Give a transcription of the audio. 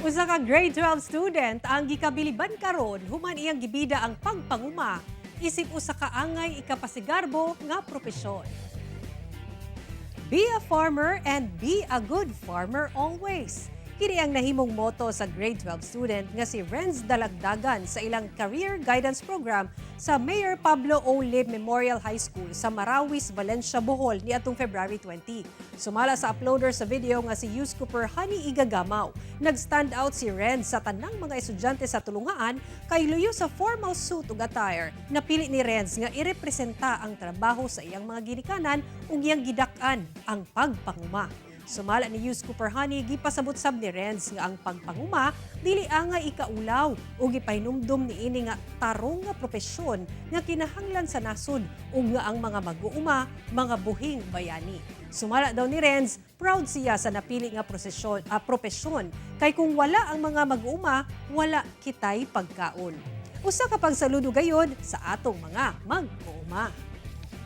Usa ka grade 12 student ang gikabiliban karon human iyang gibida ang pagpanguma isip usa ka angay ikapasigarbo nga propesyon. Be a farmer and be a good farmer always. Kini ang nahimong motto sa grade 12 student nga si Renz Dalagdagan sa ilang Career Guidance Program sa Mayor Pablo O. Lib Memorial High School sa Marawis, Valencia, Bohol niadtong February 20. Sumala sa uploader sa video nga si Youth Cooper Honey Igagamaw. Nag-stand out si Renz sa tanang mga estudyante sa tulungaan kay luyo sa formal suit ug attire. Napili ni Renz nga irepresenta ang trabaho sa iyang mga ginikanan ug iyang gidak-an ang pagpanguma. Sumala ni Youth Cooper Honey, gipasabot-sab ni Renz nga ang pagpanguma dili angay ikaulaw o gipahinumdum ni ini nga tarong nga propesyon nga kinahanglan sa nasod ug nga ang mga mag-uuma mga buhing bayani. Sumala daw ni Renz, proud siya sa napili nga propesyon kay kung wala ang mga mag-uuma, wala kitay pagkaon. Usa ka pagsaludo gayod sa atong mga mag-uuma.